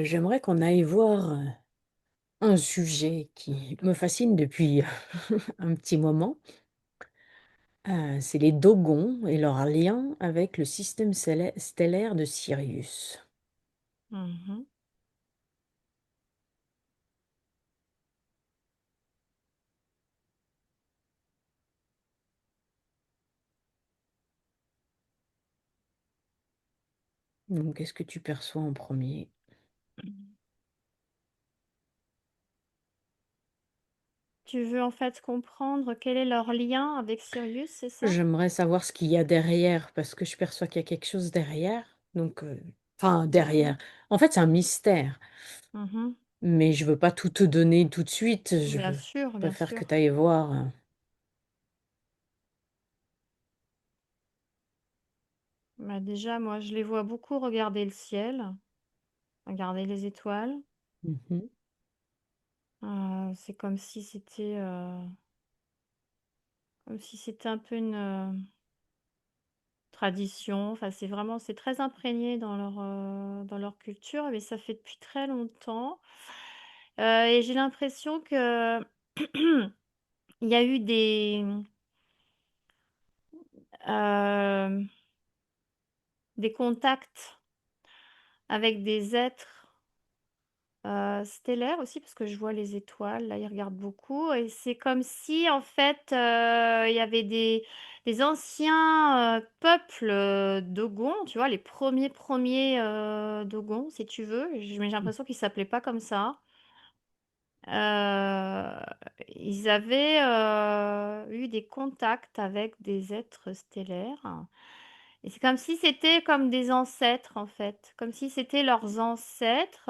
J'aimerais qu'on aille voir un sujet qui me fascine depuis un petit moment. C'est les Dogons et leur lien avec le système stellaire de Sirius. Mhm. Donc, qu'est-ce que tu perçois en premier? Tu veux en fait comprendre quel est leur lien avec Sirius, c'est ça? J'aimerais savoir ce qu'il y a derrière, parce que je perçois qu'il y a quelque chose derrière. Enfin, derrière. En fait, c'est un mystère, Mhm. mais je veux pas tout te donner tout de suite. Bien sûr, bien Préfère que sûr. tu ailles voir. Bah déjà, moi, je les vois beaucoup regarder le ciel, regarder les étoiles. Mhm, C'est comme si c'était un peu une tradition. Enfin, c'est très imprégné dans leur culture, mais ça fait depuis très longtemps. Et j'ai l'impression que il y a eu euh, des contacts avec des êtres stellaires aussi, parce que je vois les étoiles, là, ils regardent beaucoup. Et c'est comme si, en fait, il y avait des anciens peuples Dogons, tu vois, les premiers Dogons, si tu veux. Mais j'ai l'impression qu'ils s'appelaient pas comme ça. Euh, Ils avaient eu des contacts avec des êtres stellaires. Et c'est comme si c'était comme des ancêtres, en fait. Comme si c'était leurs ancêtres.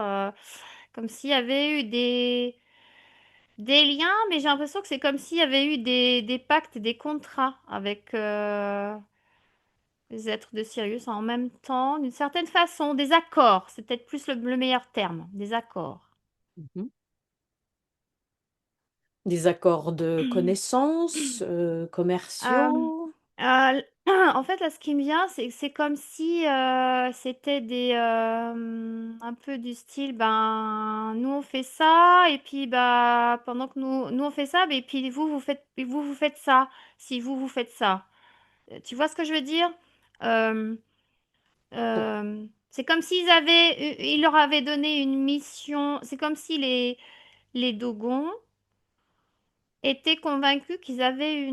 Comme s'il y avait eu des liens, mais j'ai l'impression que c'est comme s'il y avait eu des pactes, des contrats avec les êtres de Sirius en même temps, d'une certaine façon, des accords. C'est peut-être plus le meilleur terme, des accords. mhm. Des accords de connaissances, Euh, commerciaux? En fait, là, ce qui me vient, c'est que c'est comme si c'était un peu du style, ben, nous on fait ça, et puis bah, pendant que nous on fait ça, et puis vous faites ça, si vous faites ça. Tu vois ce que je veux dire? Euh, Oh, c'est comme ils leur avaient donné une mission. C'est comme si les Dogons étaient convaincus qu'ils avaient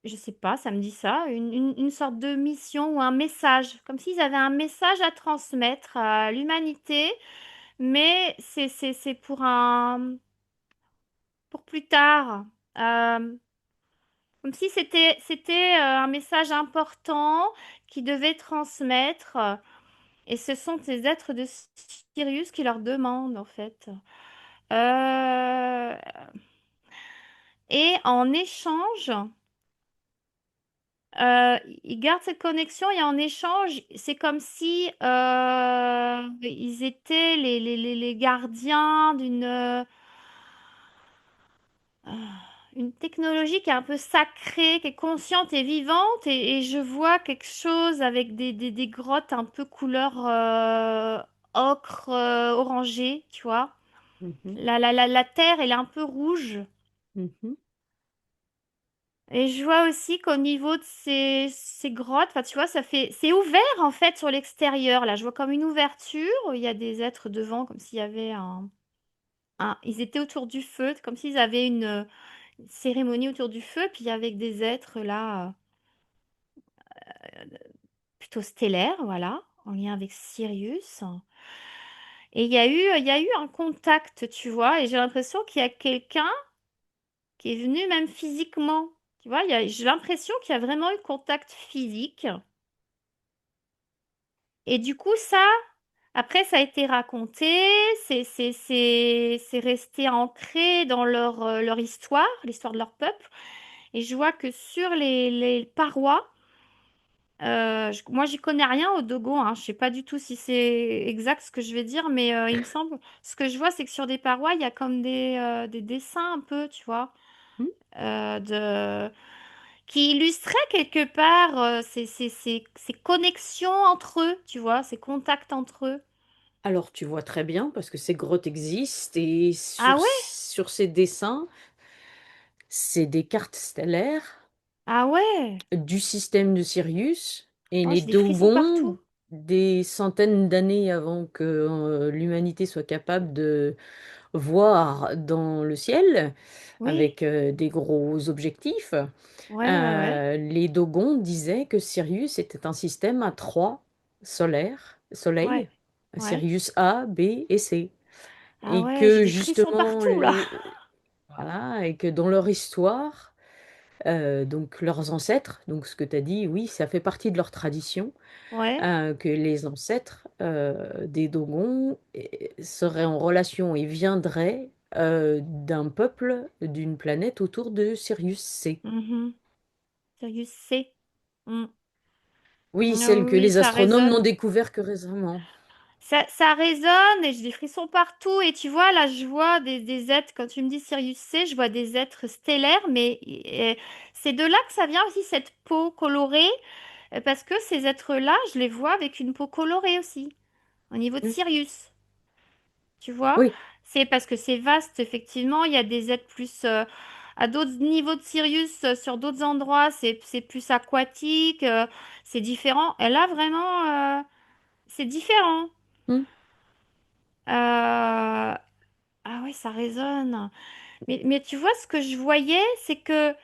je sais pas, ça me dit ça, une sorte de mission ou un message, comme s'ils avaient un message à transmettre à l'humanité, mais c'est pour plus tard. Euh, Comme si c'était un message important qu'ils devaient transmettre, et ce sont ces êtres de Sirius qui leur demandent, en fait. Euh, et en échange, ils gardent cette connexion et en échange, c'est comme si ils étaient les gardiens une technologie qui est un peu sacrée, qui est consciente et vivante. Et je vois quelque chose avec des grottes un peu couleur ocre, orangé, tu vois. mhm, La terre, elle est un peu rouge. mhm, Et je vois aussi qu'au niveau de ces grottes, enfin, tu vois, c'est ouvert en fait sur l'extérieur. Là, je vois comme une ouverture. Il y a des êtres devant, comme s'il y avait ils étaient autour du feu, comme s'ils avaient une cérémonie autour du feu. Puis avec des êtres là, plutôt stellaires, voilà, en lien avec Sirius. Et il y a eu un contact, tu vois. Et j'ai l'impression qu'il y a quelqu'un qui est venu même physiquement. Tu vois, j'ai l'impression qu'il y a vraiment eu contact physique. Et du coup, après, ça a été raconté, c'est resté ancré dans leur histoire, l'histoire de leur peuple. Et je vois que sur les parois, moi, j'y connais rien au Dogon, hein. Je sais pas du tout si c'est exact ce que je vais dire, mais il me semble, ce que je vois, c'est que sur des parois, il y a comme des dessins un peu, tu vois, mhm. de qui illustrait quelque part ces connexions entre eux, tu vois, ces contacts entre eux. Alors tu vois très bien parce que ces grottes existent et Ah ouais? sur ces dessins, c'est des cartes stellaires Ah ouais? du système de Sirius et Oh, les j'ai des frissons Dogons, partout. des centaines d'années avant que l'humanité soit capable de voir dans le ciel Oui. avec des gros objectifs, Ouais, ouais, ouais. les Dogons disaient que Sirius était un système à trois Ouais. soleils, Ouais. Sirius A, B et C. Ah Et ouais, j'ai que des frissons justement, partout là. voilà, et que dans leur histoire, donc leurs ancêtres, donc ce que tu as dit, oui, ça fait partie de leur tradition, Ouais. que les ancêtres des Dogons seraient en relation et viendraient d'un peuple d'une planète autour de Sirius C. Mhm. Sirius C. Mm. Oui, Ah celle oui, que oui, les ça astronomes n'ont résonne. découvert que récemment. Ça résonne et j'ai des frissons partout. Et tu vois, là, je vois des êtres, quand tu me dis Sirius C, je vois des êtres stellaires, mais c'est de là que ça vient aussi, cette peau colorée, parce que ces êtres-là, je les vois avec une peau colorée aussi, au niveau de Mm. Sirius. Tu vois? Oui, C'est parce que c'est vaste, effectivement. Il y a des êtres plus à d'autres niveaux de Sirius, sur d'autres endroits, c'est plus aquatique, c'est différent. Et là, vraiment, c'est différent. mm. Ah ouais, ça résonne. Mais tu vois, ce que je voyais, c'est que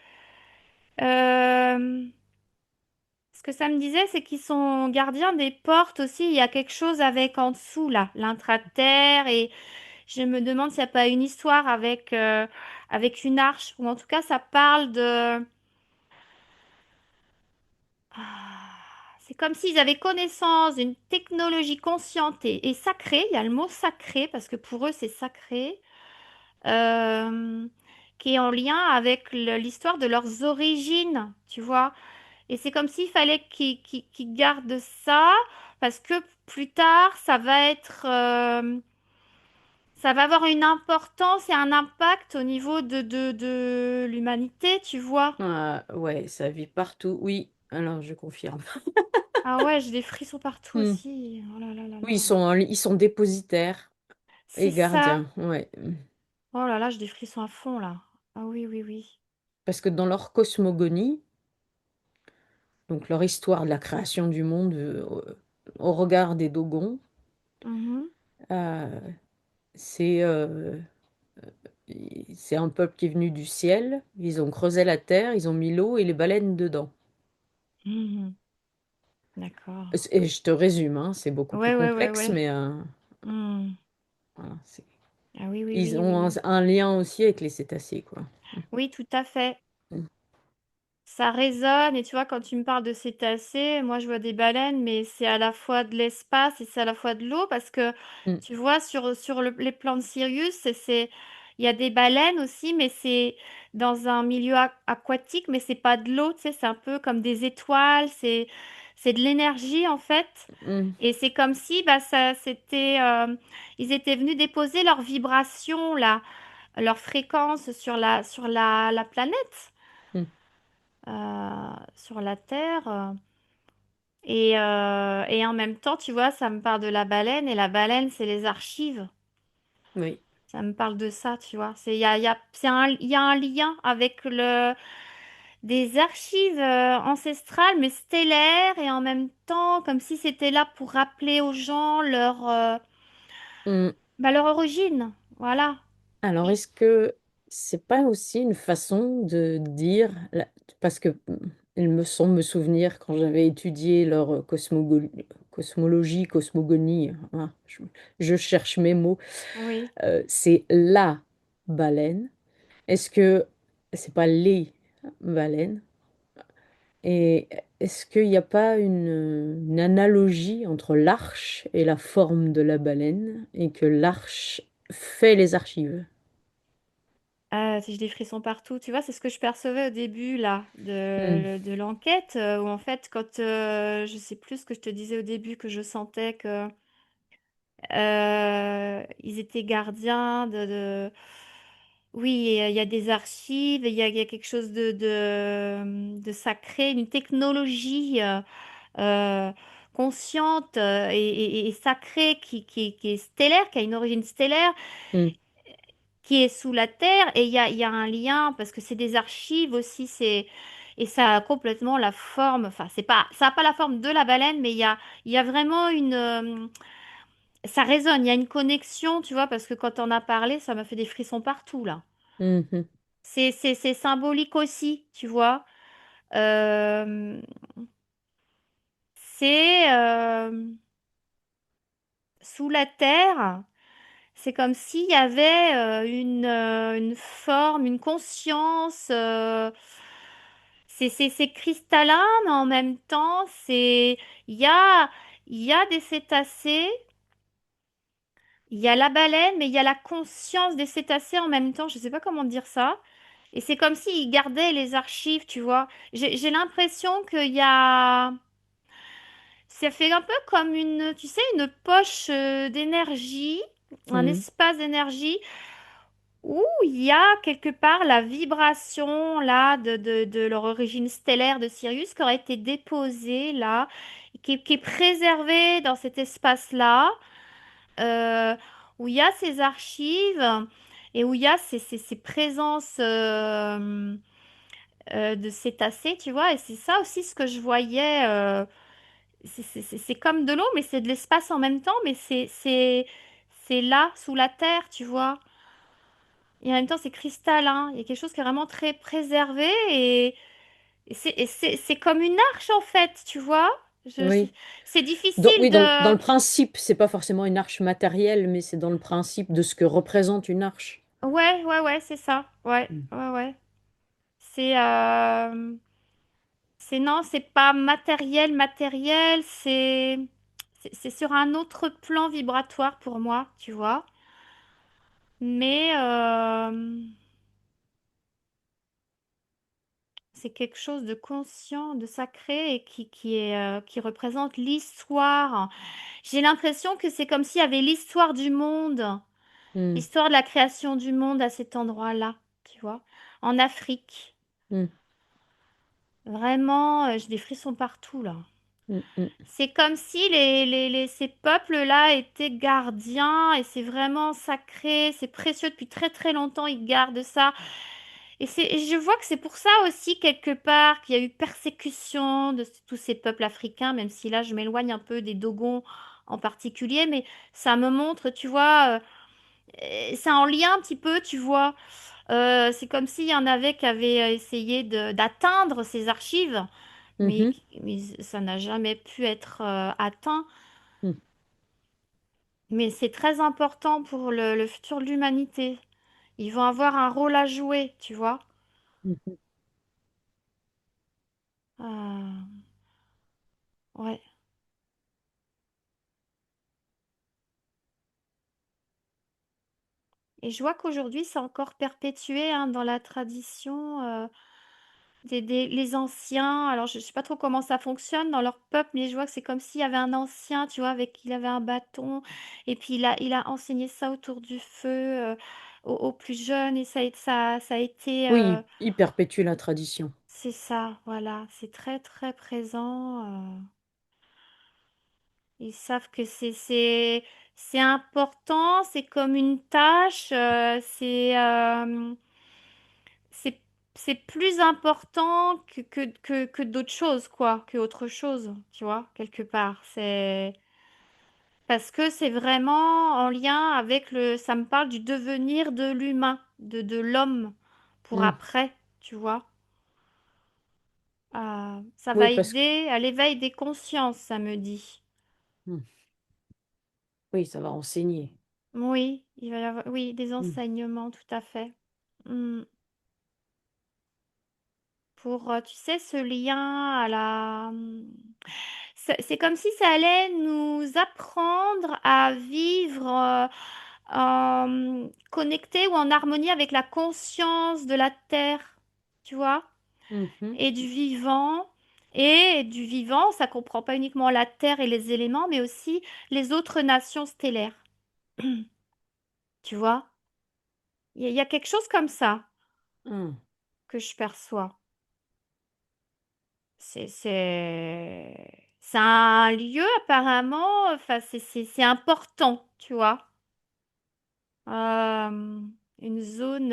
ce que ça me disait, c'est qu'ils sont gardiens des portes aussi. Il y a quelque chose avec en dessous, là, l'intra-terre. Et je me demande s'il n'y a pas une histoire avec une arche. Ou en tout cas, ça parle de... Ah, c'est comme s'ils avaient connaissance d'une technologie consciente et sacrée. Il y a le mot sacré, parce que pour eux, c'est sacré. euh, qui est en lien avec l'histoire de leurs origines, tu vois. Et c'est comme s'il fallait qu'ils gardent ça, parce que plus tard, ça va avoir une importance et un impact au niveau de l'humanité, tu vois. Ah, ouais, ça vit partout. Oui, alors je confirme. Ah ouais, j'ai des frissons partout Mm. aussi. Oh là là là Oui, là. ils sont dépositaires C'est et ça. gardiens, ouais. Oh là là, j'ai des frissons à fond là. Ah oui, oui, oui. Parce que dans leur cosmogonie, donc leur histoire de la création du monde au regard des Dogons, Mhm. euh, c'est c'est un peuple qui est venu du ciel, ils ont creusé la terre, ils ont mis l'eau et les baleines dedans. Mhm. D'accord. Et je te résume, hein, c'est beaucoup plus Ouais, ouais, ouais, complexe, ouais. mais Hmm. voilà, Ah oui, oui, ils oui, ont oui. un lien aussi avec les cétacés, quoi. Oui, tout à fait. Mm. Ça résonne et tu vois, quand tu me parles de cétacés, moi je vois des baleines, mais c'est à la fois de l'espace et c'est à la fois de l'eau parce que Mm, tu vois, sur les plans de Sirius, il y a des baleines aussi, mais c'est dans un milieu aquatique, mais c'est pas de l'eau, tu sais, c'est un peu comme des étoiles, c'est de l'énergie en fait. mm, Et c'est comme si bah, ils étaient venus déposer leur vibration là, leur fréquence sur la planète, mm. sur la Terre. Et en même temps, tu vois, ça me parle de la baleine. Et la baleine, c'est les archives. Oui. Ça me parle de ça, tu vois. Il y a un lien avec des archives ancestrales, mais stellaires. Et en même temps, comme si c'était là pour rappeler aux gens Mm. leur origine. Voilà. Alors, Et- est-ce que c'est pas aussi une façon de dire, parce que il me semble me souvenir quand j'avais étudié leur cosmologie, cosmogonie, hein, je cherche mes mots, oui. c'est la baleine. Est-ce que c'est pas les baleines? Et est-ce qu'il n'y a pas une analogie entre l'arche et la forme de la baleine et que l'arche fait les archives? Si j'ai des frissons partout, tu vois, c'est ce que je percevais au début là Hmm, de l'enquête, où en fait, quand je sais plus ce que je te disais au début, que je sentais que ils étaient gardiens oui, il y a des archives, il y a quelque chose de sacré, une technologie euh, consciente et sacrée qui est stellaire, qui a une origine stellaire, mm, qui est sous la terre. Et il y a un lien parce que c'est des archives aussi, et ça a complètement la forme, enfin, c'est pas, ça n'a pas la forme de la baleine, mais il y a vraiment ça résonne, il y a une connexion, tu vois, parce que quand on a parlé, ça m'a fait des frissons partout, là. mhm, C'est symbolique aussi, tu vois. Euh, c'est sous la terre, c'est comme s'il y avait une forme, une conscience. C'est cristallin, mais en même temps, il y a, il y a des cétacés, il y a la baleine, mais il y a la conscience des cétacés en même temps. Je ne sais pas comment dire ça. Et c'est comme s'ils gardaient les archives, tu vois. J'ai l'impression qu'il y a... Ça fait un peu comme une, tu sais, une poche d'énergie, un mm, espace d'énergie où il y a quelque part la vibration là de leur origine stellaire de Sirius qui aurait été déposée là, qui est préservée dans cet espace-là, euh, où il y a ces archives et où il y a ces présences de cétacés, tu vois. Et c'est ça aussi ce que je voyais. C'est comme de l'eau, mais c'est de l'espace en même temps, mais c'est là, sous la terre, tu vois. Et en même temps, c'est cristallin. Il y a quelque chose qui est vraiment très préservé et c'est comme une arche, en fait, tu vois. Je, c'est oui. c'est Oui, difficile dans de... le principe, c'est pas forcément une arche matérielle, mais c'est dans le principe de ce que représente une arche. Ouais, ouais, ouais, c'est ça. Ouais, Mm, ouais, ouais. C'est... non, c'est pas matériel, matériel, c'est sur un autre plan vibratoire pour moi, tu vois. Mais c'est quelque chose de conscient, de sacré et qui représente l'histoire. J'ai l'impression que c'est comme s'il y avait l'histoire du monde, mm, l'histoire de la création du monde à cet endroit-là, tu vois, en Afrique. mm, Vraiment, j'ai des frissons partout là. mm, mm, C'est comme si ces peuples-là étaient gardiens et c'est vraiment sacré, c'est précieux depuis très très longtemps, ils gardent ça. Et je vois que c'est pour ça aussi, quelque part, qu'il y a eu persécution de tous ces peuples africains, même si là, je m'éloigne un peu des Dogons en particulier, mais ça me montre, tu vois, c'est en lien un petit peu, tu vois. C'est comme s'il y en avait qui avaient essayé d'atteindre ces archives, mais, mhm, mais ça n'a jamais pu être atteint. mm, Mais c'est très important pour le futur de l'humanité. Ils vont avoir un rôle à jouer, tu vois. mhm. Euh, ouais. Et je vois qu'aujourd'hui, c'est encore perpétué hein, dans la tradition les anciens. Alors, je ne sais pas trop comment ça fonctionne dans leur peuple, mais je vois que c'est comme s'il y avait un ancien, tu vois, avec qui il avait un bâton. Et puis, il a enseigné ça autour du feu aux plus jeunes. Et ça a été... Oui, il perpétue la tradition. c'est ça, voilà. C'est très, très présent. Ils savent que c'est important, c'est comme une tâche, c'est c'est plus important que d'autres choses, quoi, que autre chose, tu vois, quelque part. C'est parce que c'est vraiment en lien avec ça me parle du devenir de l'humain, de l'homme pour Mm, après, tu vois. Ça oui, va parce que aider à l'éveil des consciences, ça me dit. mm, oui, ça va enseigner. Oui, il va y avoir, oui, des Mm, enseignements, tout à fait. Hmm. Pour, tu sais, ce lien à c'est comme si ça allait nous apprendre à vivre connecté ou en harmonie avec la conscience de la terre, tu vois, mhm, et du vivant. Et du vivant, ça comprend pas uniquement la terre et les éléments, mais aussi les autres nations stellaires, tu vois. Il y a quelque chose comme ça mm, que je perçois. C'est c'est un lieu apparemment, enfin c'est important, tu vois. Euh, une zone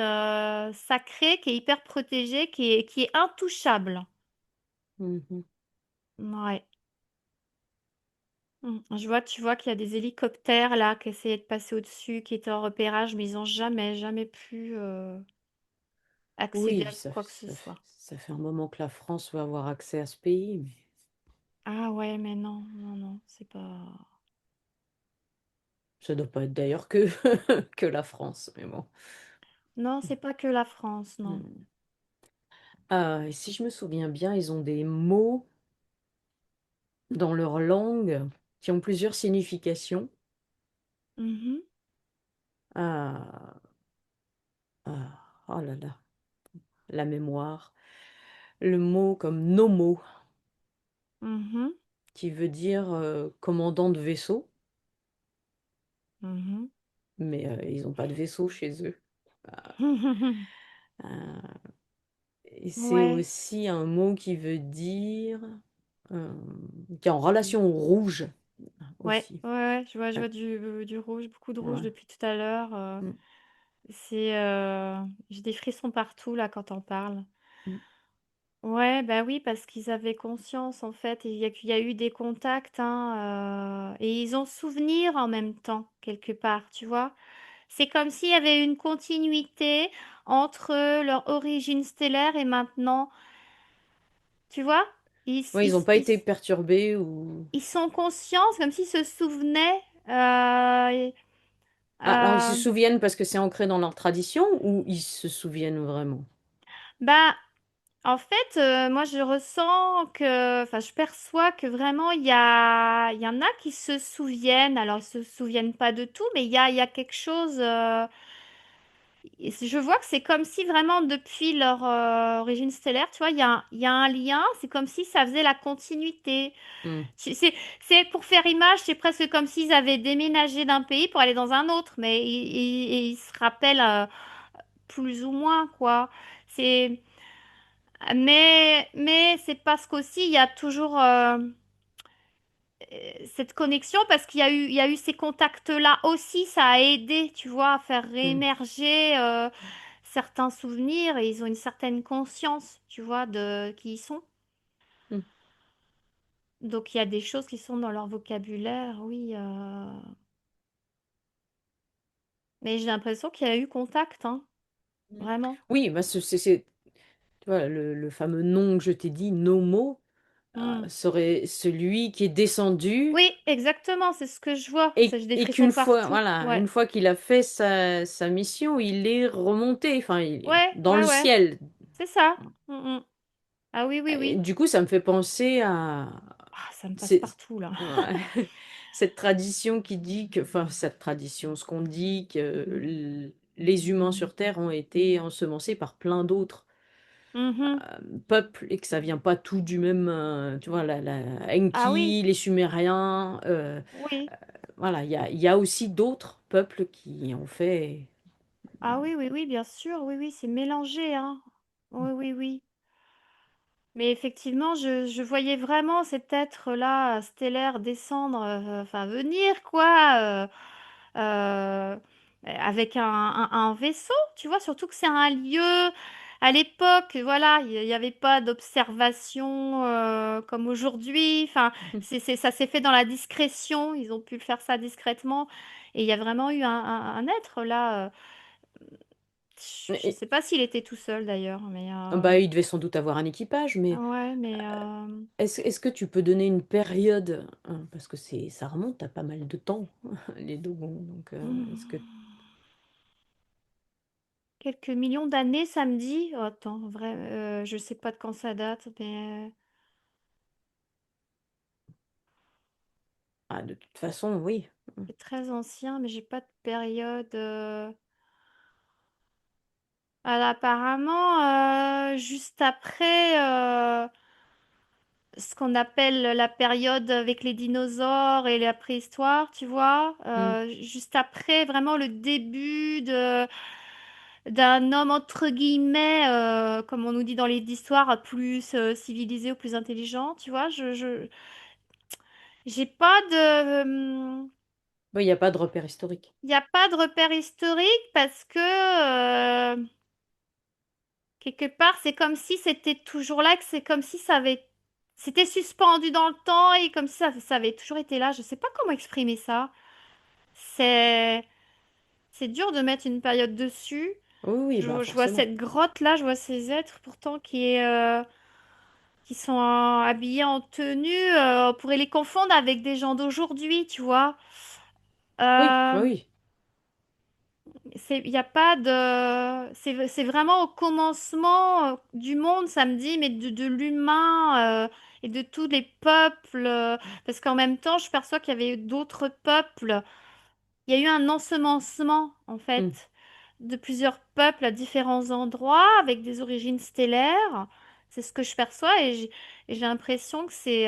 sacrée qui est hyper protégée, qui est intouchable. Mhm. Ouais. Je vois, tu vois qu'il y a des hélicoptères là qui essayaient de passer au-dessus, qui étaient en repérage, mais ils ont jamais pu accéder Oui, à quoi que ce soit. ça fait un moment que la France veut avoir accès à ce pays, mais Ah ouais, mais non, non, non, c'est pas. ça doit pas être d'ailleurs que, que la France, mais bon. Non, c'est pas que la France, non. Mm. Et si je me souviens bien, ils ont des mots dans leur langue qui ont plusieurs significations. Mhm, Ah, oh là là, la mémoire. Le mot comme nomo, mhm, qui veut dire commandant de vaisseau, mhm. mais ils n'ont pas de vaisseau chez eux. Ah, ah, et c'est Ouais. aussi un mot qui veut dire, euh, qui est en relation au rouge Ouais, aussi. ouais, ouais, je Ah, vois du rouge, beaucoup de rouge ouais. depuis tout à l'heure. Mm, J'ai des frissons partout là quand on parle. mm. Ouais, bah oui, parce qu'ils avaient conscience en fait, il y a eu des contacts, hein, et ils ont souvenir en même temps, quelque part, tu vois. C'est comme s'il y avait une continuité entre leur origine stellaire et maintenant, tu vois. Ils, Ouais, ils ils, n'ont pas ils, été perturbés ou... ils sont conscients, c'est comme s'ils se souvenaient. Ah, alors, ils se Euh, souviennent parce que c'est ancré dans leur tradition ou ils se souviennent vraiment? Bah, en fait, moi, je ressens que, enfin, je perçois que vraiment, il y en a qui se souviennent. Alors, ils se souviennent pas de tout, mais il y a quelque chose. Je vois que c'est comme si vraiment, depuis leur origine stellaire, tu vois, il y a un lien. C'est comme si ça faisait la continuité. Mm, C'est pour faire image, c'est presque comme s'ils avaient déménagé d'un pays pour aller dans un autre, mais ils se rappellent plus ou moins, quoi. C'est mais c'est parce qu'aussi il y a toujours cette connexion parce qu'il y a eu ces contacts-là aussi, ça a aidé, tu vois, à faire mm, réémerger certains souvenirs et ils ont une certaine conscience, tu vois, de qui ils sont. mm. Donc il y a des choses qui sont dans leur vocabulaire, oui. Mais j'ai l'impression qu'il y a eu contact, hein, Mm. vraiment. Oui, bah, tu vois, le fameux nom que je t'ai dit, Nomo, Hmm. serait celui qui est descendu Oui, exactement, c'est ce que je vois. Ça, j'ai des et frissons qu'une fois, partout. voilà, Ouais, une fois qu'il a fait sa mission, il est remonté, enfin, il est ouais, dans ouais, le ouais, ciel. c'est ça. Hmm, hmm. Ah oui, oui, Et oui. du coup, ça me fait penser à Ah, ça me passe c'est- partout là. ouais, cette tradition qui dit que, enfin, cette tradition, ce qu'on dit que les humains sur Terre ont été ensemencés par plein d'autres Mhm. peuples et que ça vient pas tout du même, tu vois, la Ah oui, Enki, les Sumériens, oui. voilà, il y a aussi d'autres peuples qui ont fait. Ah oui, oui, oui, bien sûr. Oui, oui, c'est mélangé, hein. Oui, oui, oui. Mais effectivement, je voyais vraiment cet être-là stellaire descendre, enfin venir, quoi, avec un vaisseau, tu vois, surtout que c'est un lieu, à l'époque, voilà, il n'y avait pas d'observation comme aujourd'hui, enfin, ça s'est fait dans la discrétion, ils ont pu faire ça discrètement, et il y a vraiment eu un être là, je ne Et- sais pas s'il était tout seul d'ailleurs, mais bah, il devait sans doute avoir un équipage, mais ouais, mais est-ce que tu peux donner une période, hein, parce que ça remonte à pas mal de temps, les Dogons, donc est-ce que quelques millions d'années, ça me dit. Oh, attends, vrai, je sais pas de quand ça date, mais ah, de toute façon, oui. c'est très ancien, mais j'ai pas de période. Alors, apparemment, juste après ce qu'on appelle la période avec les dinosaures et la préhistoire, tu vois, Mm. juste après vraiment le début d'un homme entre guillemets, comme on nous dit dans les histoires, plus civilisé ou plus intelligent, tu vois, J'ai pas de, Oui, il n'y a pas de repère historique. il n'y a pas de repère historique parce que quelque part, c'est comme si c'était toujours là, que c'est comme si c'était suspendu dans le temps et comme si ça avait toujours été là. Je sais pas comment exprimer ça. C'est, c'est dur de mettre une période dessus. Oui, oui, bah Je vois forcément. cette grotte là, je vois ces êtres pourtant qui sont habillés en tenue. On pourrait les confondre avec des gens d'aujourd'hui, tu vois. Oui, bah Euh, oui. il y a pas de, c'est vraiment au commencement du monde, ça me dit, mais de l'humain et de tous les peuples. Parce qu'en même temps, je perçois qu'il y avait d'autres peuples. Il y a eu un ensemencement, en Hmm, fait, de plusieurs peuples à différents endroits avec des origines stellaires. C'est ce que je perçois et j'ai l'impression que c'est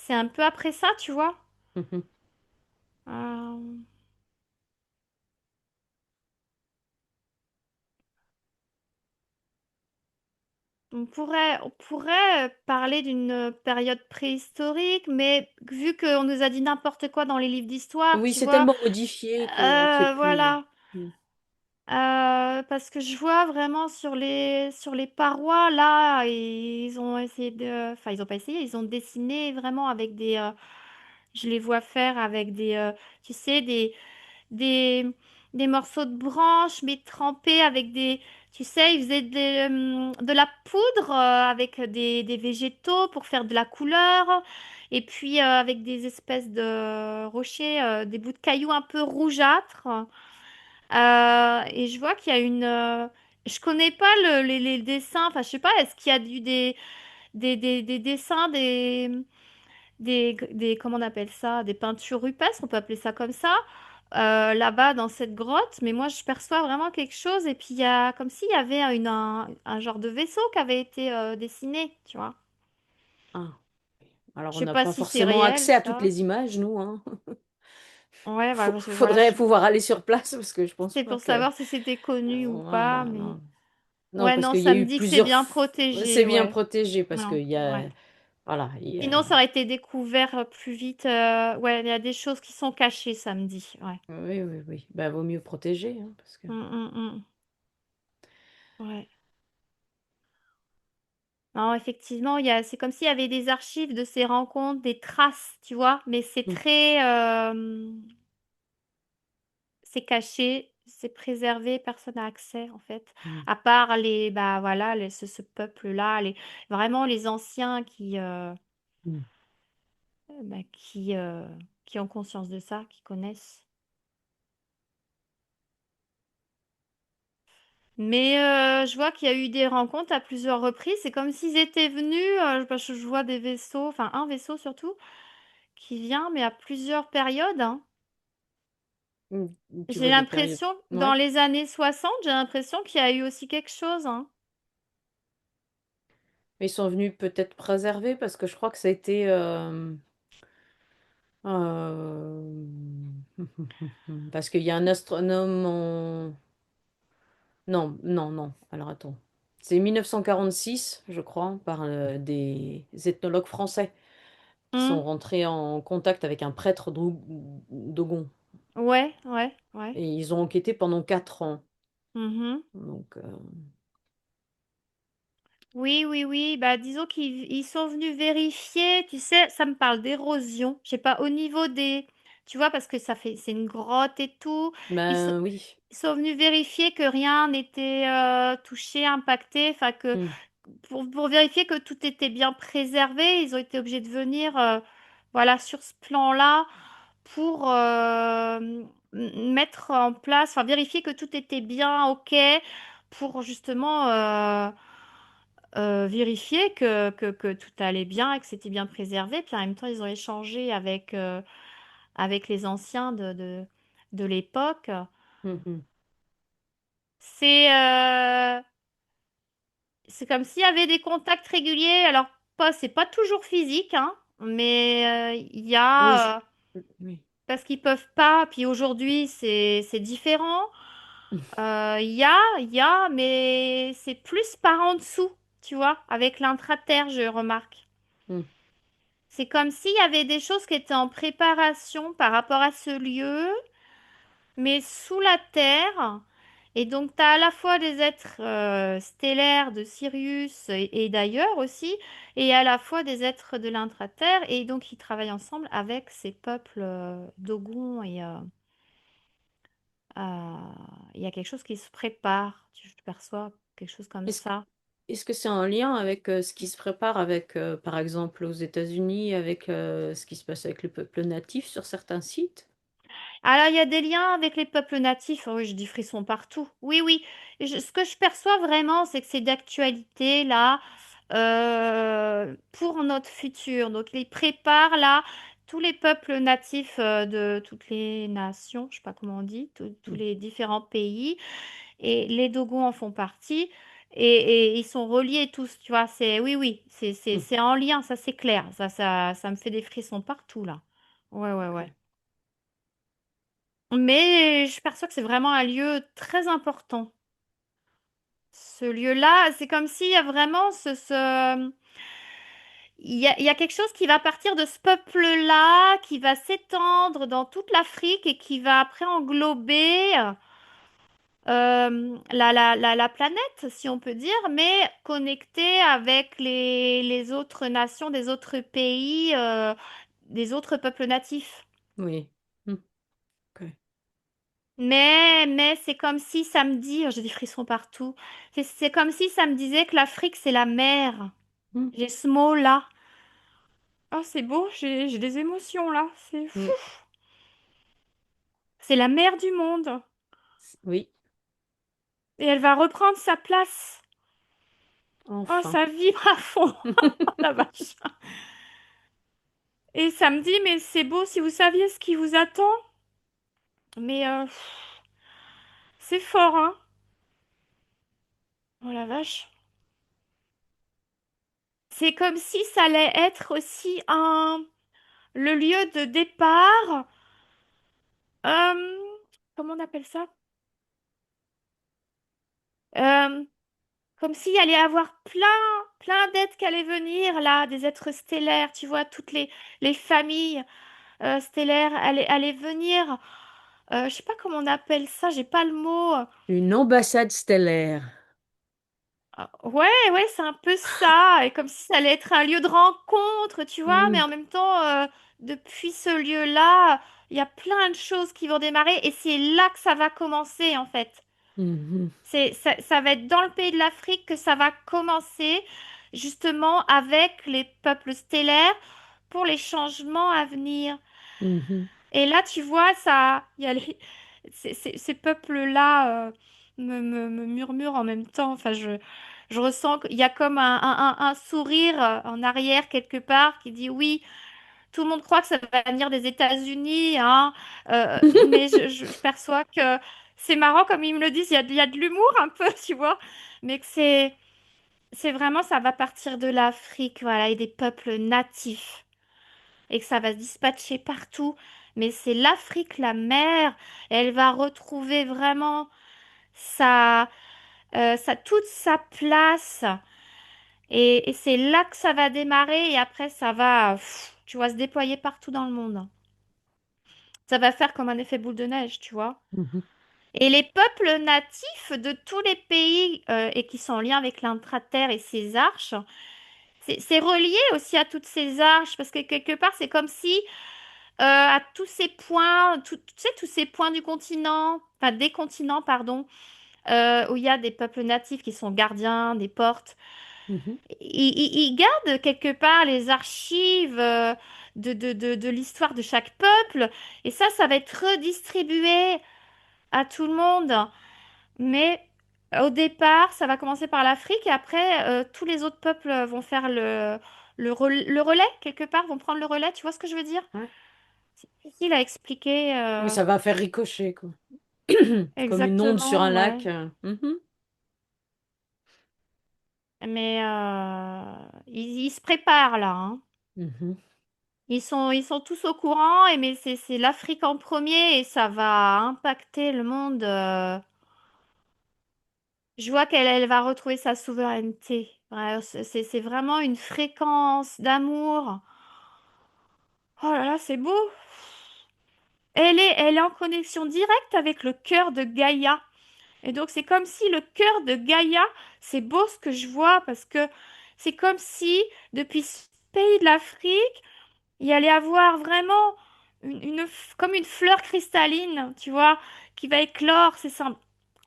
un peu après ça, tu vois. mhm. Euh, on pourrait parler d'une période préhistorique, mais vu qu'on nous a dit n'importe quoi dans les livres d'histoire, Oui, tu c'est vois, tellement modifié que c'est plus. voilà. Hmm, Parce que je vois vraiment sur les parois, là, ils ont essayé de... Enfin, ils ont pas essayé, ils ont dessiné vraiment avec je les vois faire avec tu sais, des, des morceaux de branches, mais trempés avec Tu sais, ils faisaient de la poudre avec des végétaux pour faire de la couleur. Et puis avec des espèces de rochers, des bouts de cailloux un peu rougeâtres. Et je vois qu'il y a je connais pas les dessins. Enfin, je sais pas, est-ce qu'il y a des dessins, comment on appelle ça? Des peintures rupestres, on peut appeler ça comme ça, là-bas dans cette grotte. Mais moi, je perçois vraiment quelque chose. Et puis, il y a comme s'il y avait un genre de vaisseau qui avait été dessiné, tu vois. ah. Alors, Je on sais n'a pas pas si c'est forcément réel, accès à toutes ça. les images, nous, hein. Ouais, bah, parce que, voilà, Faudrait pouvoir aller sur place parce que je pense c'est pas pour que. savoir si c'était connu ou pas, Voilà, mais... non. Non, Ouais, parce non, qu'il y a ça me eu dit que c'est bien C'est protégé, bien ouais. protégé parce Non, qu'il y ouais. a. Voilà. Sinon, ça aurait été découvert plus vite. Ouais, il y a des choses qui sont cachées, ça me dit. Ouais. Oui, oui, oui. Bah, vaut mieux protéger, hein, parce que. Ouais. Non, effectivement, c'est comme s'il y avait des archives de ces rencontres, des traces, tu vois, mais Mm, c'est caché, c'est préservé, personne n'a accès, en fait. mm, À part bah voilà, ce peuple-là, vraiment les anciens mm, bah, qui ont conscience de ça, qui connaissent. Mais je vois qu'il y a eu des rencontres à plusieurs reprises. C'est comme s'ils étaient venus, parce que je vois des vaisseaux, enfin un vaisseau surtout, qui vient, mais à plusieurs périodes, hein. Tu J'ai vois des périodes. l'impression, dans Ouais. les années 60, j'ai l'impression qu'il y a eu aussi quelque chose, hein. Mais ils sont venus peut-être préserver parce que je crois que ça a été. Euh, Parce qu'il y a un astronome en. Non, non, non. Alors attends. C'est 1946, je crois, par des ethnologues français qui Hmm. sont rentrés en contact avec un prêtre dogon. Ouais, ouais, ouais. Et ils ont enquêté pendant 4 ans. Mhm. Donc, Oui, oui, oui. Bah, disons ils sont venus vérifier. Tu sais, ça me parle d'érosion. Je sais pas, au niveau des... Tu vois, parce que c'est une grotte et tout. Ils sont, ben oui. ils sont venus vérifier que rien n'était touché, impacté. Enfin, Hmm, pour vérifier que tout était bien préservé, ils ont été obligés de venir, voilà, sur ce plan-là pour mettre en place, enfin, vérifier que tout était bien OK pour justement vérifier que tout allait bien et que c'était bien préservé. Puis en même temps, ils ont échangé avec les anciens de l'époque. mhm. C'est comme s'il y avait des contacts réguliers. Alors, c'est pas toujours physique, hein, mais il y Oui. a... Oui. parce qu'ils peuvent pas, puis aujourd'hui, c'est différent. Mais c'est plus par en dessous, tu vois, avec l'intraterre, je remarque. Hmm. C'est comme s'il y avait des choses qui étaient en préparation par rapport à ce lieu, mais sous la terre. Et donc, tu as à la fois des êtres stellaires de Sirius et d'ailleurs aussi, et à la fois des êtres de l'intra-terre. Et donc, ils travaillent ensemble avec ces peuples Dogon. Et il y a quelque chose qui se prépare. Tu perçois quelque chose comme Est-ce, ça. est-ce que c'est en lien avec ce qui se prépare avec, par exemple, aux États-Unis, avec ce qui se passe avec le peuple natif sur certains sites? Alors, il y a des liens avec les peuples natifs. Oh oui, je dis frisson partout. Oui, oui. Ce que je perçois vraiment, c'est que c'est d'actualité, là, pour notre futur. Donc, ils préparent, là, tous les peuples natifs de toutes les nations, je sais pas comment on dit, tous Mm, les différents pays. Et les Dogons en font partie. Et ils sont reliés tous, tu vois. Oui, oui, mm, c'est en lien, ça, c'est clair. Ça me fait des frissons partout, là. Ouais, ouais, ouais. ok. Mais je perçois que c'est vraiment un lieu très important. Ce lieu-là, c'est comme s'il y a vraiment il y a quelque chose qui va partir de ce peuple-là, qui va s'étendre dans toute l'Afrique et qui va après englober la planète, si on peut dire, mais connecté avec les autres nations des autres pays, des autres peuples natifs. Oui. Mm, ok. Mais c'est comme si ça me dit, oh, j'ai des frissons partout, c'est comme si ça me disait que l'Afrique, c'est la mer. Mm, J'ai ce mot-là. Oh, c'est beau, j'ai des émotions là, c'est fou. mm, C'est la mer du monde. oui, Et elle va reprendre sa place. Oh, enfin. ça vibre à fond. Oh, la vache. Et ça me dit, mais c'est beau si vous saviez ce qui vous attend. Mais c'est fort, hein. Oh la vache. C'est comme si ça allait être aussi le lieu de départ. Euh, Comment on appelle ça? Euh, Comme s'il allait y avoir plein d'êtres qui allaient venir là, des êtres stellaires, tu vois, toutes les familles stellaires allaient venir. Je sais pas comment on appelle ça, j'ai pas le mot. Une ambassade stellaire. Ouais, ouais, c'est un peu ça. Et comme si ça allait être un lieu de rencontre, tu vois, mais Mm, en même temps, depuis ce lieu-là, il y a plein de choses qui vont démarrer et c'est là que ça va commencer en fait. mhm, Ça va être dans le pays de l'Afrique que ça va commencer, justement avec les peuples stellaires pour les changements à venir. mhm, Et là, tu vois, ça, il y a ces peuples-là me murmurent en même temps. Enfin, je ressens qu'il y a comme un sourire en arrière quelque part qui dit oui, tout le monde croit que ça va venir des États-Unis, hein, mais je perçois que c'est marrant comme ils me le disent, il y a de l'humour un peu, tu vois, mais que c'est vraiment, ça va partir de l'Afrique, voilà, et des peuples natifs, et que ça va se dispatcher partout. Mais c'est l'Afrique, la mère, elle va retrouver vraiment toute sa place. Et c'est là que ça va démarrer et après ça va, tu vois, se déployer partout dans le monde. Ça va faire comme un effet boule de neige, tu vois. mhm, Et les peuples natifs de tous les pays et qui sont en lien avec l'intra-terre et ses arches, c'est relié aussi à toutes ces arches parce que quelque part c'est comme si à tous ces points, tu sais, tous ces points du continent, enfin des continents, pardon, où il y a des peuples natifs qui sont gardiens des portes. mhm, Ils gardent quelque part les archives de l'histoire de chaque peuple, et ça va être redistribué à tout le monde. Mais au départ, ça va commencer par l'Afrique, et après, tous les autres peuples vont faire le relais, quelque part, vont prendre le relais, tu vois ce que je veux dire? ouais. C'est difficile à expliquer. Oui, ça va faire ricocher, quoi. Comme une onde sur un Exactement, lac. ouais. Mhm, Mais ils se préparent là, hein. mhm, Ils sont tous au courant, mais c'est l'Afrique en premier et ça va impacter le monde. Je vois qu'elle va retrouver sa souveraineté. Ouais, c'est vraiment une fréquence d'amour. Oh là là, c'est beau. Elle est en connexion directe avec le cœur de Gaïa. Et donc, c'est comme si le cœur de Gaïa, c'est beau ce que je vois, parce que c'est comme si, depuis ce pays de l'Afrique, il allait avoir vraiment comme une fleur cristalline, tu vois, qui va éclore.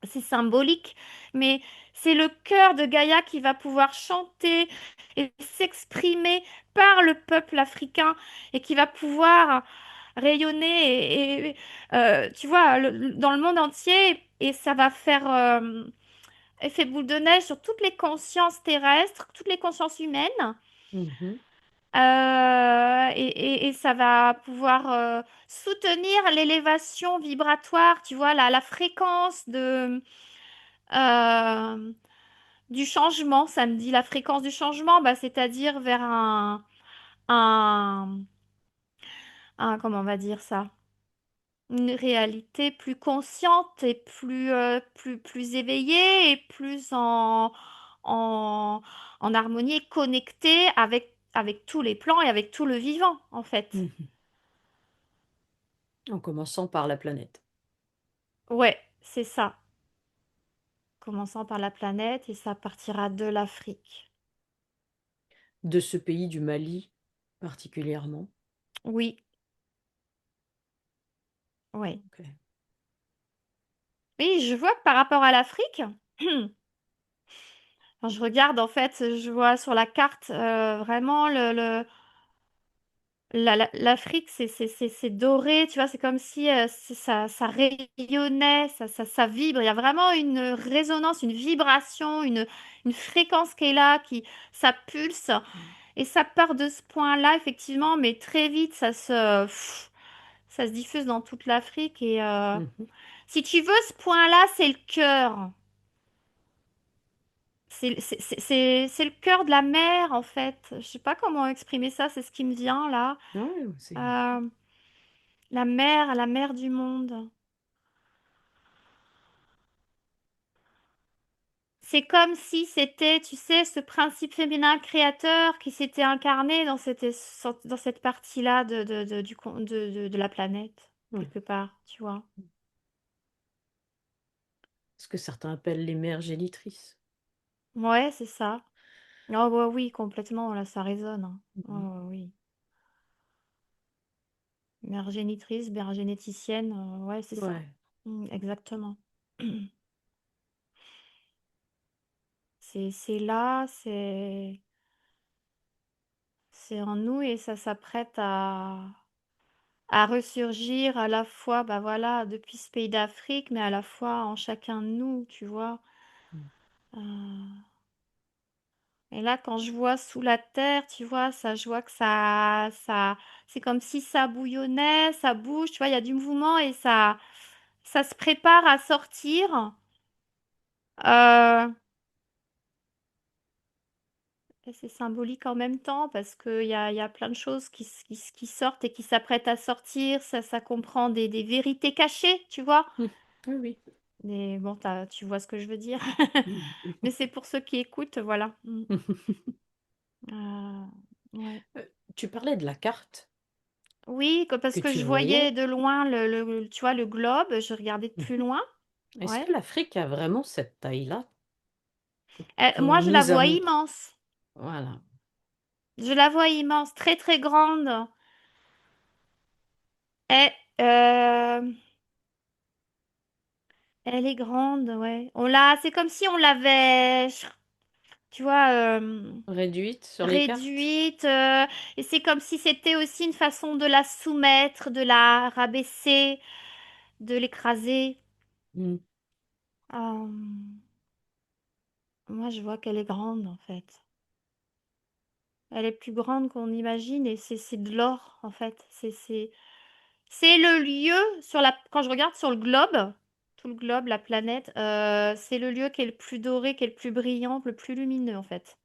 C'est symbolique, mais c'est le cœur de Gaïa qui va pouvoir chanter et s'exprimer par le peuple africain et qui va pouvoir rayonner tu vois, dans le monde entier et ça va faire effet boule de neige sur toutes les consciences terrestres, toutes les consciences humaines. Mhm. Et ça va pouvoir soutenir l'élévation vibratoire, tu vois, la fréquence euh, du changement. Ça me dit la fréquence du changement, bah, c'est-à-dire vers un, comment on va dire ça? Une réalité plus consciente et plus éveillée et plus en, en harmonie et connectée avec tous les plans et avec tout le vivant, en fait. Mhm. En commençant par la planète. Ouais, c'est ça. Commençant par la planète et ça partira de l'Afrique. De ce pays du Mali particulièrement. Oui, oui. Ok. Oui, je vois que par rapport à l'Afrique, quand je regarde, en fait, je vois sur la carte vraiment l'Afrique, c'est doré, tu vois, c'est comme si ça rayonnait, ça vibre. Il y a vraiment une résonance, une vibration, une fréquence qui est là, ça pulse. Et ça part de ce point-là, effectivement, mais très vite, ça se diffuse dans toute l'Afrique. Et Mhm. si tu veux, ce point-là, c'est le cœur. C'est le cœur de la mer, en fait. Je sais pas comment exprimer ça, c'est ce qui me vient là. Ouais, c'est... Euh, la mer du monde. C'est comme si c'était, tu sais, ce principe féminin créateur qui s'était incarné dans cette partie-là de la planète, ouais. quelque part, tu vois. Ce que certains appellent les mères génitrices. Ouais, c'est ça. Oh, ouais, oui, complètement, là, ça résonne, hein. Mhm. Oh, oui. Mère génitrice, mère généticienne, ouais, c'est ça. Ouais. Exactement. C'est là, c'est en nous et ça s'apprête à ressurgir à la fois, bah voilà, depuis ce pays d'Afrique, mais à la fois en chacun de nous, tu vois. Mhm. Euh, Et là, quand je vois sous la terre, tu vois, ça, je vois que ça, c'est comme si ça bouillonnait, ça bouge, tu vois, il y a du mouvement et ça se prépare à sortir. Euh, et c'est symbolique en même temps parce qu'il y a plein de choses qui sortent et qui s'apprêtent à sortir. Ça comprend des vérités cachées, tu vois. Mhm. Oui, oui. Bon, tu vois ce que je veux dire. Mais c'est pour ceux qui écoutent, voilà. Euh, ouais. Euh, Tu parlais de la carte Oui, parce que que tu je voyais. voyais de loin tu vois, le globe, je regardais de plus Mhm. loin. Est-ce Ouais. que l'Afrique a vraiment cette taille-là Moi, qu'on je la nous a vois montré? immense. Voilà. Je la vois immense, très très grande. Et, euh, elle est grande, ouais. C'est comme si on l'avait, tu vois, Réduite sur les cartes? réduite. Et c'est comme si c'était aussi une façon de la soumettre, de la rabaisser, de l'écraser. Mhm. Euh, Moi, je vois qu'elle est grande, en fait. Elle est plus grande qu'on imagine et c'est de l'or, en fait. C'est le lieu, quand je regarde sur le globe, tout le globe, la planète, c'est le lieu qui est le plus doré, qui est le plus brillant, le plus lumineux, en fait.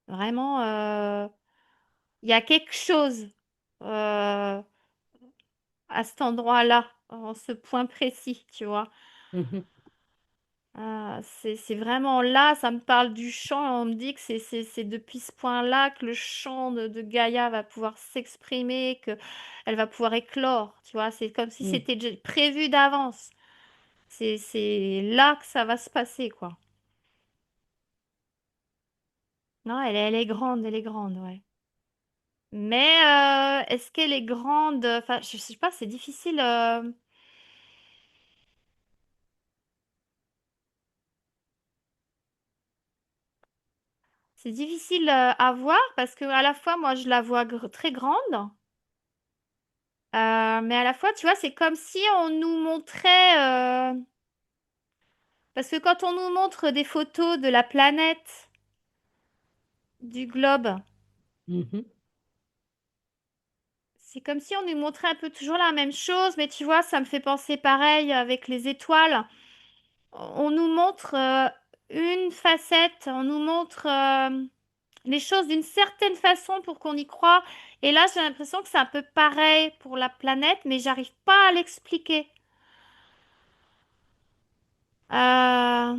Vraiment, il y a quelque chose euh, à cet endroit-là, en ce point précis, tu vois. Mhm. C'est vraiment là, ça me parle du chant, on me dit que c'est depuis ce point-là que le chant de Gaïa va pouvoir s'exprimer, que elle va pouvoir éclore, tu vois, c'est comme si Mm. c'était déjà prévu d'avance. C'est là que ça va se passer, quoi. Non, elle est grande, elle est grande, ouais. Mais est-ce qu'elle est grande? Enfin, je sais pas, c'est difficile. C'est difficile à voir parce que à la fois, moi, je la vois très grande, mais à la fois, tu vois, c'est comme si on nous montrait. Parce que quand on nous montre des photos de la planète, du globe, Mhm. c'est comme si on nous montrait un peu toujours la même chose, mais tu vois, ça me fait penser pareil avec les étoiles. On nous montre une facette, on nous montre les choses d'une certaine façon pour qu'on y croie. Et là, j'ai l'impression que c'est un peu pareil pour la planète, mais j'arrive pas à l'expliquer. Euh,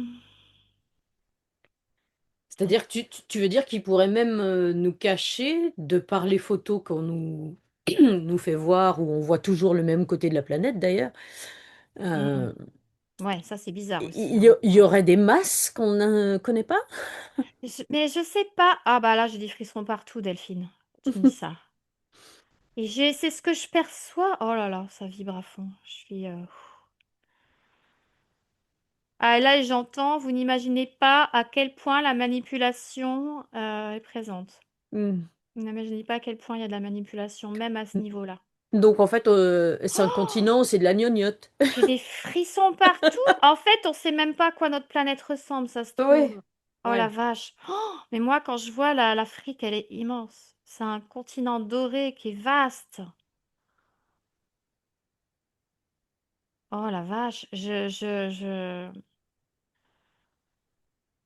C'est-à-dire que tu veux dire qu'il pourrait même nous cacher, de par les photos qu'on nous, nous fait voir, où on voit toujours le même côté de la planète d'ailleurs, hmm. euh, Ouais, ça c'est bizarre aussi, il hein. il y Ouais. aurait des masses qu'on ne connaît pas? Mais je sais pas. Ah bah là, j'ai des frissons partout, Delphine. Tu me dis ça. Et c'est ce que je perçois. Oh là là, ça vibre à fond. Je suis. Ah là, j'entends. Vous n'imaginez pas à quel point la manipulation est présente. Hmm. Vous n'imaginez pas à quel point il y a de la manipulation, même à ce niveau-là. Donc en fait, c'est un continent, c'est de la gnognotte. J'ai des frissons partout. En fait, on sait même pas à quoi notre planète ressemble, ça se Ouais, trouve. Oh la ouais. vache. Oh, mais moi, quand je vois l'Afrique, elle est immense. C'est un continent doré qui est vaste. Oh la vache.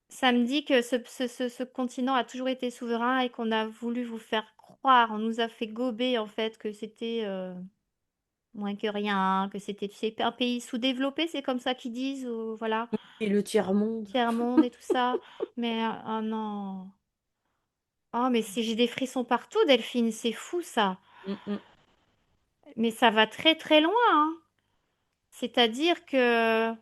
Ça me dit que ce continent a toujours été souverain et qu'on a voulu vous faire croire. On nous a fait gober, en fait, que c'était moins que rien, que c'était, tu sais, un pays sous-développé, c'est comme ça qu'ils disent, ou voilà. Et le tiers-monde. Tiers-monde et tout ça. Mais oh non. Oh, mais j'ai des frissons partout, Delphine, c'est fou ça. Mm, mm. Mais ça va très très loin, hein. C'est-à-dire que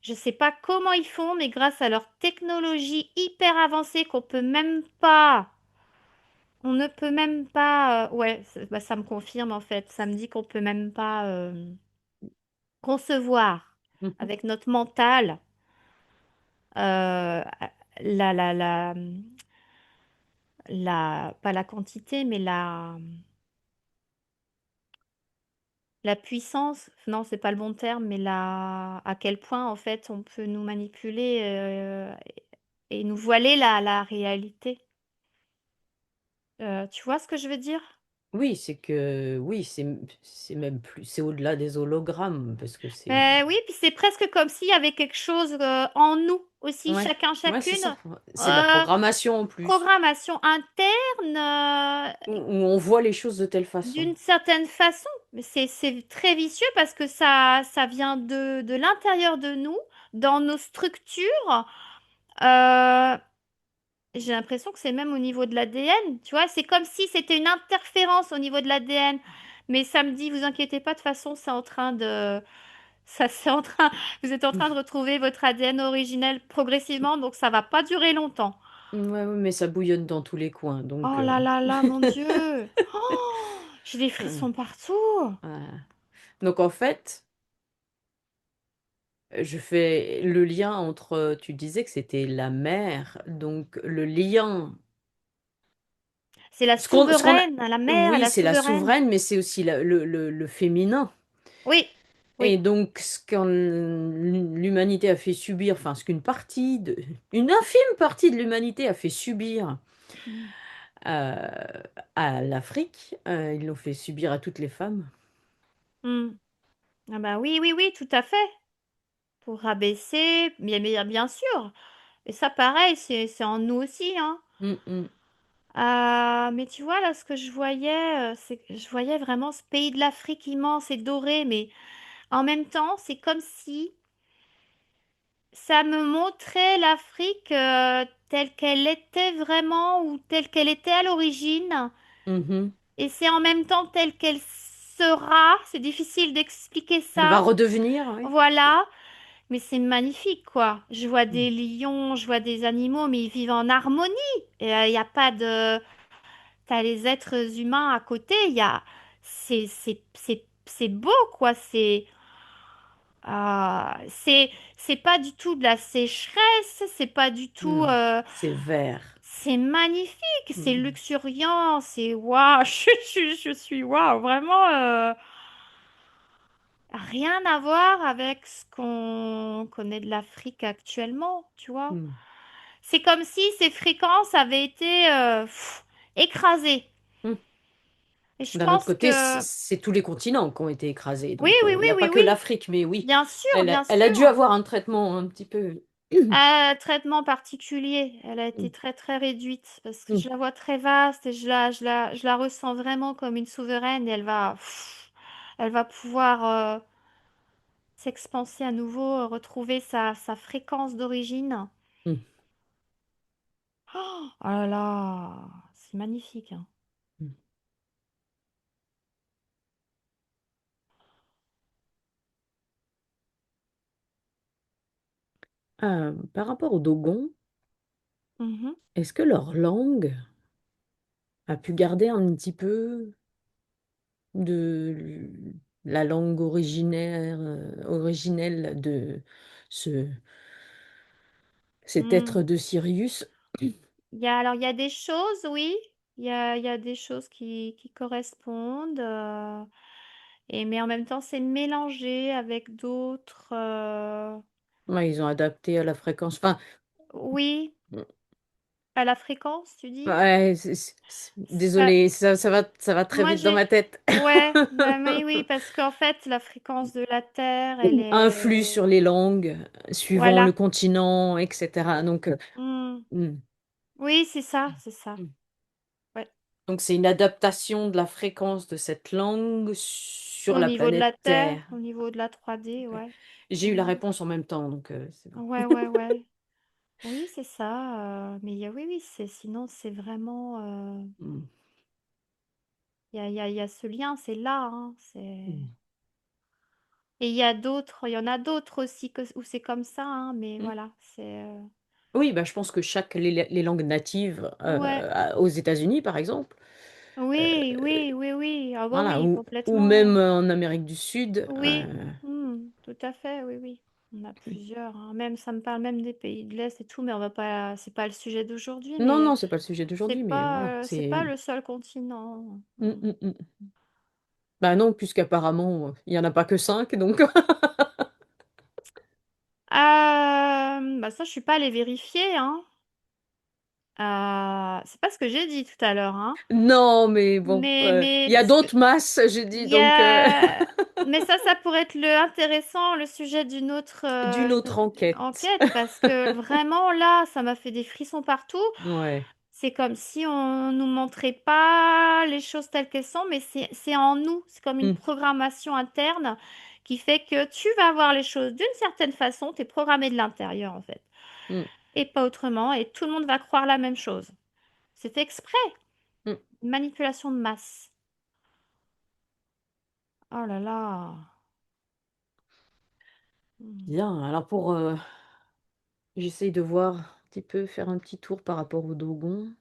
je sais pas comment ils font, mais grâce à leur technologie hyper avancée qu'on peut même pas, on ne peut même pas, ouais, bah, ça me confirme en fait. Ça me dit qu'on peut même pas concevoir Mhm. avec notre mental euh, la, la, la, pas la quantité, mais la puissance, non, c'est pas le bon terme, mais à quel point en fait on peut nous manipuler et nous voiler la réalité. Tu vois ce que je veux dire? Oui, c'est même plus, c'est au-delà des hologrammes parce que c'est, Oui, puis c'est presque comme s'il y avait quelque chose en nous aussi, ouais, chacun, ouais, c'est ça. chacune. C'est de la Euh, programmation en plus, Programmation interne, où on voit les choses de telle façon. d'une certaine façon. Mais c'est très vicieux parce que ça vient de l'intérieur de nous, dans nos structures. Euh, j'ai l'impression que c'est même au niveau de l'ADN. Tu vois, c'est comme si c'était une interférence au niveau de l'ADN. Mais ça me dit, vous inquiétez pas, de toute façon, c'est en train de... Ça, c'est en train... Vous êtes en train de retrouver votre ADN originel progressivement, donc ça va pas durer longtemps. Ouais, ouais, mais ça bouillonne dans tous les coins, donc. Oh là là là, mon Dieu! Oh, j'ai des frissons partout. Ouais. Donc en fait, je fais le lien entre, tu disais que c'était la mère, donc le lien, C'est la ce qu'on a, souveraine, la mère, oui, la c'est la souveraine. souveraine, mais c'est aussi le féminin. Oui, Et oui. donc, ce que l'humanité a fait subir, enfin, une infime partie de l'humanité a fait subir Mm. euh, à l'Afrique, ils l'ont fait subir à toutes les femmes. Mm. Ah bah oui, oui, oui, tout à fait. Pour rabaisser, bien sûr. Et ça, pareil, c'est en nous aussi, hein. Mm, mm. Mais tu vois, là, ce que je voyais, c'est que je voyais vraiment ce pays de l'Afrique immense et doré, mais en même temps, c'est comme si ça me montrait l'Afrique telle qu'elle était vraiment ou telle qu'elle était à l'origine. Mhm. Et c'est en même temps telle qu'elle sera. C'est difficile d'expliquer Elle va ça. redevenir, oui. Voilà. Mais c'est magnifique, quoi. Je vois Mm. des lions, je vois des animaux, mais ils vivent en harmonie. Il n'y a pas de... T'as les êtres humains à côté. Il y a... C'est beau, quoi. C'est pas du tout de la sécheresse. C'est pas du tout... Non, c'est vert. c'est magnifique. C'est Mm. luxuriant. C'est waouh. Je suis waouh. Vraiment... rien à voir avec ce qu'on connaît de l'Afrique actuellement, tu vois. Mm. C'est comme si ces fréquences avaient été écrasées. Mm. Et je D'un autre pense côté, que... c'est tous les continents qui ont été écrasés. Oui, Donc, oui, il oui, n'y a pas oui, que oui. l'Afrique, mais oui, Bien sûr, bien elle a dû sûr. avoir un traitement un petit peu. Traitement particulier. Elle a été Mm. très, très réduite parce que Mm. je la vois très vaste et je la ressens vraiment comme une souveraine et elle va pouvoir s'expanser à nouveau, retrouver sa fréquence d'origine. Mm. Oh là là, c'est magnifique, hein. Mm. Par rapport aux Dogons, Mhm. est-ce que leur langue a pu garder un petit peu de la langue originaire, originelle de ce, cet Mm. être de Sirius? Il y a des choses, oui, il y a des choses qui correspondent, mais en même temps, c'est mélangé avec d'autres. Ouais, ils ont adapté à la fréquence. Enfin, Oui, à la fréquence, tu dis? ouais, Ça, désolé, ça va très moi, vite dans ma j'ai. tête. Ouais, bah, mais oui, parce qu'en fait, la fréquence de la Terre, elle Influe est. sur les langues, suivant le Voilà. continent, etc. Donc, Mm. hmm. Oui, c'est ça, c'est ça. Ouais. Donc c'est une adaptation de la fréquence de cette langue sur Au la niveau de la planète Terre, Terre. au niveau de la 3D, Ouais. ouais. J'ai eu la Mm. réponse en même temps, donc c'est bon. Ouais, ouais, ouais. Oui, c'est ça. Mais oui, oui, sinon c'est vraiment. Hmm. Il y a ce lien, c'est là, hein, Hmm. Et il y a d'autres, il y en a d'autres aussi où c'est comme ça, hein, mais Hmm. voilà, c'est. Oui, bah, je pense que les langues natives Ouais. aux États-Unis, par exemple, euh, Oui, oui, oui, oui. Ah bah voilà, oui, ou complètement. même en Amérique du Sud. Oui, tout à fait, oui, oui. On a plusieurs, hein. Même, ça me parle même des pays de l'Est et tout, mais on va pas, c'est pas le sujet d'aujourd'hui, Non, mais non, c'est pas le sujet d'aujourd'hui, mais voilà, c'est c'est. pas le seul continent. Hmm, hmm, hmm. Bah non, puisqu'apparemment, il n'y en a pas que cinq, donc. Bah ça, je suis pas allée vérifier, hein. C'est pas ce que j'ai dit tout à l'heure, hein. Non, mais bon, il y a Parce que d'autres masses, j'ai dit, il y donc a, mais ça pourrait être le intéressant, le sujet d'une autre d'une autre enquête. enquête, parce que vraiment là, ça m'a fait des frissons partout. Ouais. C'est comme si on nous montrait pas les choses telles qu'elles sont, mais c'est en nous. C'est comme une Hmm, programmation interne qui fait que tu vas voir les choses d'une certaine façon. Tu es programmé de l'intérieur, en fait, hmm, et pas autrement. Et tout le monde va croire la même chose. C'est fait exprès. hmm. Manipulation de masse. Oh là là. Hmm. Bien, alors j'essaye de voir un petit peu, faire un petit tour par rapport au Dogon.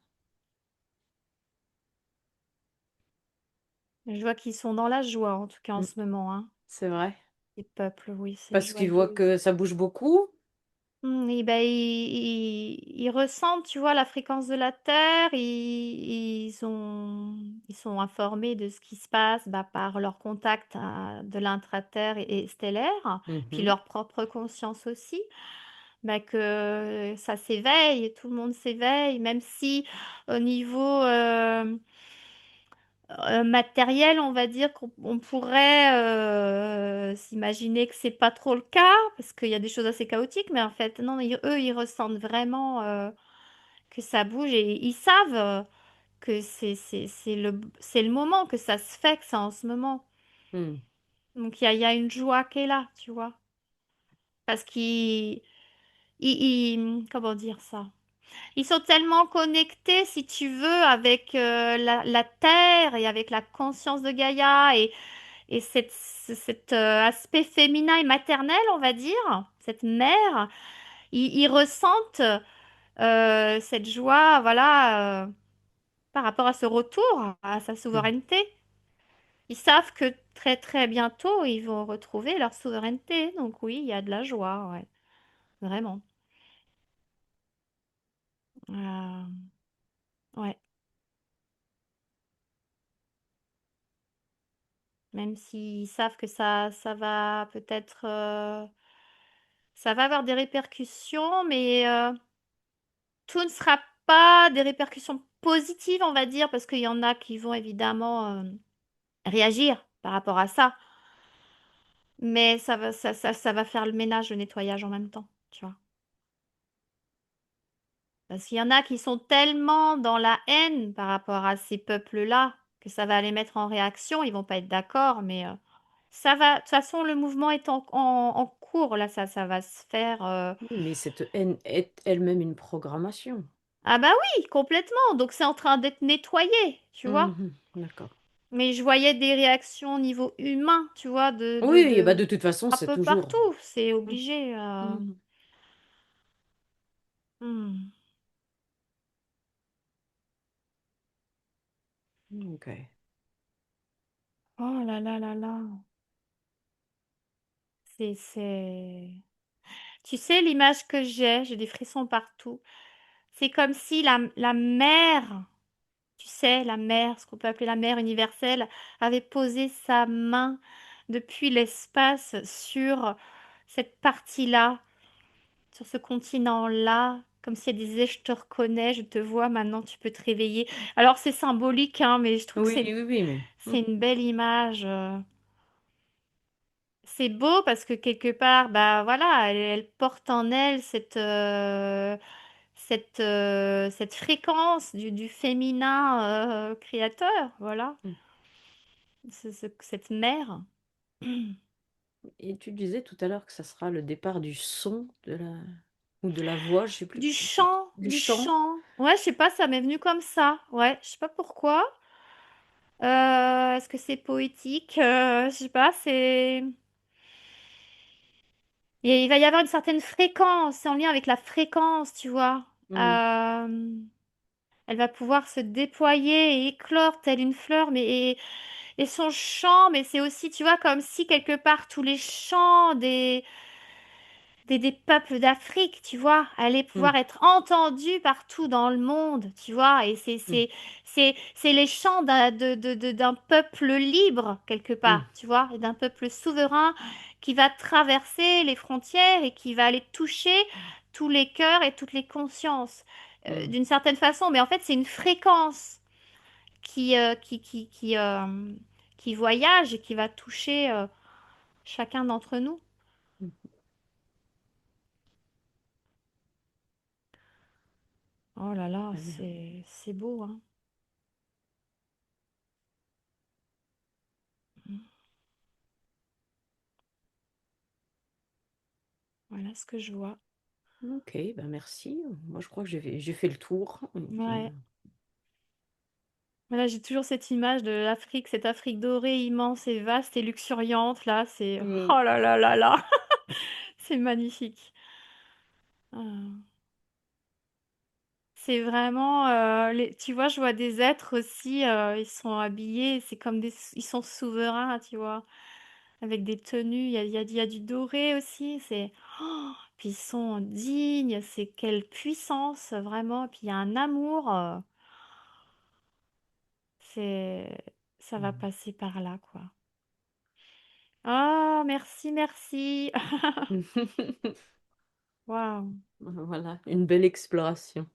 Je vois qu'ils sont dans la joie, en tout cas en Hmm, ce moment, hein. c'est vrai. Les peuples, oui, c'est Parce qu'ils voient joyeux. que ça bouge beaucoup. Et ben, ils ressentent, tu vois, la fréquence de la Terre. Ils sont informés de ce qui se passe bah, par leur contact de l'intra-terre et stellaire, puis Mhm, leur propre conscience aussi. Bah, que ça s'éveille, tout le monde s'éveille, même si au niveau matériel, on va dire on pourrait s'imaginer que c'est pas trop le cas, parce qu'il y a des choses assez chaotiques, mais en fait, non, eux, ils ressentent vraiment que ça bouge et ils savent que c'est le moment, que ça se fait, que c'est en ce moment. hmm, Donc il y a une joie qui est là, tu vois. Parce qu'ils comment dire ça? Ils sont tellement connectés, si tu veux, avec la terre et avec la conscience de Gaïa et cet aspect féminin et maternel, on va dire, cette mère. Ils ressentent cette joie, voilà, par rapport à ce retour à sa Mm. souveraineté. Ils savent que très très bientôt, ils vont retrouver leur souveraineté. Donc oui, il y a de la joie, ouais, vraiment. Euh, ouais, même s'ils savent que ça va peut-être, ça va avoir des répercussions, mais tout ne sera pas des répercussions positives, on va dire, parce qu'il y en a qui vont évidemment réagir par rapport à ça. Mais ça va faire le ménage, le nettoyage en même temps, tu vois. Parce qu'il y en a qui sont tellement dans la haine par rapport à ces peuples-là que ça va les mettre en réaction. Ils vont pas être d'accord, mais ça va. De toute façon, le mouvement est en cours. Là, ça va se faire. Oui, mais cette haine est elle-même une programmation. Ah bah oui, complètement. Donc c'est en train d'être nettoyé, tu vois. Mhm, d'accord. Mais je voyais des réactions au niveau humain, tu vois, Oui, bah de toute façon, un c'est peu toujours. partout. C'est Mm, obligé. mhm, Hmm. ok. Oh là là là là. C'est... Tu sais, l'image que j'ai des frissons partout. C'est comme si la mère, tu sais, la mère, ce qu'on peut appeler la mère universelle, avait posé sa main depuis l'espace sur cette partie-là, sur ce continent-là, comme si elle disait, je te reconnais, je te vois, maintenant tu peux te réveiller. Alors c'est symbolique, hein, mais je trouve que Oui, oui, oui, mais. c'est une belle image. C'est beau parce que quelque part, bah voilà, elle porte en elle cette fréquence du féminin créateur, voilà, Mm. cette mère. Et tu disais tout à l'heure que ça sera le départ du son de la ou de la voix, je sais plus. Du chant, Du du chant. chant. Ouais, je sais pas, ça m'est venu comme ça. Ouais, je sais pas pourquoi. Est-ce que c'est poétique? Je sais pas, c'est... Il va y avoir une certaine fréquence, c'est en lien avec la fréquence, tu vois. Mm, Euh, Elle va pouvoir se déployer et éclore telle une fleur, et son chant, mais c'est aussi, tu vois, comme si quelque part tous les chants des peuples d'Afrique, tu vois, allaient mm, pouvoir être entendus partout dans le monde, tu vois, et mm, c'est les chants d'un peuple libre, quelque part, mm, tu vois, et d'un peuple souverain qui va traverser les frontières et qui va aller toucher tous les cœurs et toutes les consciences, mm, d'une certaine façon, mais en fait, c'est une fréquence qui, qui voyage et qui va toucher chacun d'entre nous. mm. Oh là là, Très bien. c'est beau, hein. Voilà ce que je vois. Ok, ben merci. Moi, je crois que j'ai fait le tour. Et puis, Ouais. Voilà, j'ai toujours cette image de l'Afrique, cette Afrique dorée, immense et vaste et luxuriante, là, c'est... mm, Oh là là là là! C'est magnifique. Ah. C'est vraiment... tu vois, je vois des êtres aussi, ils sont habillés, c'est comme des... Ils sont souverains, tu vois, avec des tenues, il y a du doré aussi, c'est... Oh, puis ils sont dignes, c'est quelle puissance, vraiment, puis il y a un amour, c'est... Ça va mm. passer par là, quoi. Ah, merci, merci. Waouh. Voilà, une belle exploration.